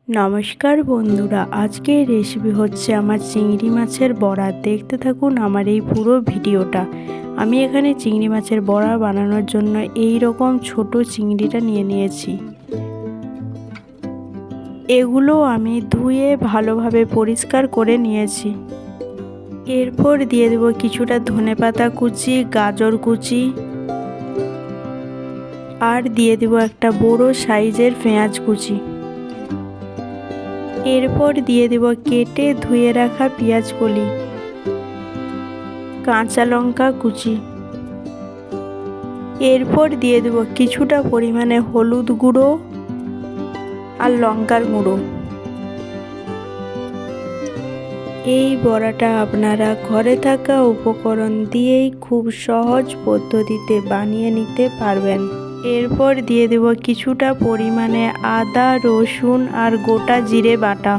নমস্কার বন্ধুরা, আজকের রেসিপি হচ্ছে আমার চিংড়ি মাছের বড়া। দেখতে থাকুন আমার এই পুরো ভিডিওটা। আমি এখানে চিংড়ি মাছের বড়া বানানোর জন্য এই রকম ছোট চিংড়িটা নিয়ে নিয়েছি। এগুলো আমি ধুয়ে ভালোভাবে পরিষ্কার করে নিয়েছি। এরপর দিয়ে দেব কিছুটা ধনেপাতা কুচি, গাজর কুচি, আর দিয়ে দেব একটা বড় সাইজের পেঁয়াজ কুচি। এরপর দিয়ে দেব কেটে ধুয়ে রাখা পেঁয়াজ কলি, কাঁচা লঙ্কা কুচি। এরপর দিয়ে দেব কিছুটা পরিমাণে হলুদ গুঁড়ো আর লঙ্কার গুঁড়ো। এই বড়াটা আপনারা ঘরে থাকা উপকরণ দিয়েই খুব সহজ পদ্ধতিতে বানিয়ে নিতে পারবেন। এরপর দিয়ে দেব কিছুটা পরিমাণে আদা, রসুন আর গোটা জিরে বাটা।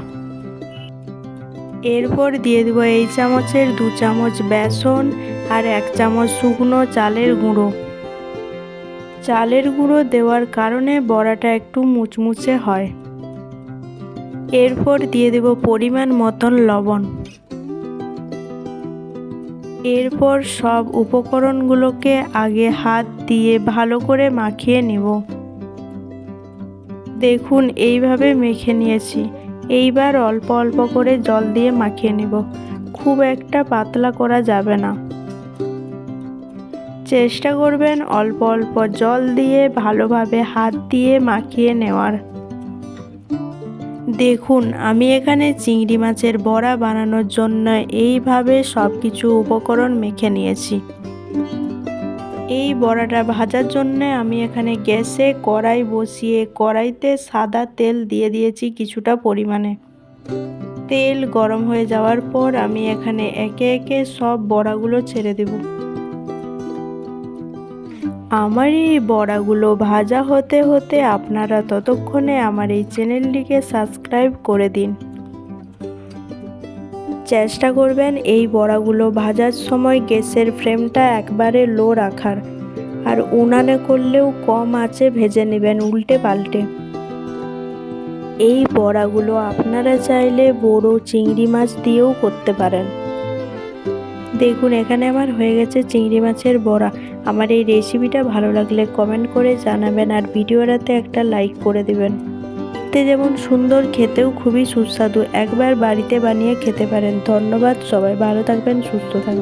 এরপর দিয়ে দেব এই চামচের 2 চামচ বেসন আর 1 চামচ শুকনো চালের গুঁড়ো। চালের গুঁড়ো দেওয়ার কারণে বড়াটা একটু মুচমুচে হয়। এরপর দিয়ে দেব পরিমাণ মতন লবণ। এরপর সব উপকরণগুলোকে আগে হাত দিয়ে ভালো করে মাখিয়ে নেব। দেখুন এইভাবে মেখে নিয়েছি। এইবার অল্প অল্প করে জল দিয়ে মাখিয়ে নেব। খুব একটা পাতলা করা যাবে না। চেষ্টা করবেন অল্প অল্প জল দিয়ে ভালোভাবে হাত দিয়ে মাখিয়ে নেওয়ার। দেখুন আমি এখানে চিংড়ি মাছের বড়া বানানোর জন্য এইভাবে সব কিছু উপকরণ মেখে নিয়েছি। এই বড়াটা ভাজার জন্য আমি এখানে গ্যাসে কড়াই বসিয়ে কড়াইতে সাদা তেল দিয়ে দিয়েছি কিছুটা পরিমাণে। তেল গরম হয়ে যাওয়ার পর আমি এখানে একে একে সব বড়াগুলো ছেড়ে দেব। আমার এই বড়াগুলো ভাজা হতে হতে আপনারা ততক্ষণে আমার এই চ্যানেলটিকে সাবস্ক্রাইব করে দিন। চেষ্টা করবেন এই বড়াগুলো ভাজার সময় গ্যাসের ফ্লেমটা একবারে লো রাখার, আর উনানে করলেও কম আঁচে ভেজে নেবেন উল্টে পাল্টে। এই বড়াগুলো আপনারা চাইলে বড় চিংড়ি মাছ দিয়েও করতে পারেন। দেখুন এখানে আমার হয়ে গেছে চিংড়ি মাছের বড়া। আমার এই রেসিপিটা ভালো লাগলে কমেন্ট করে জানাবেন, আর ভিডিওটাতে একটা লাইক করে দেবেন। দেখতে যেমন সুন্দর, খেতেও খুবই সুস্বাদু। একবার বাড়িতে বানিয়ে খেতে পারেন। ধন্যবাদ সবাই, ভালো থাকবেন, সুস্থ থাকবেন।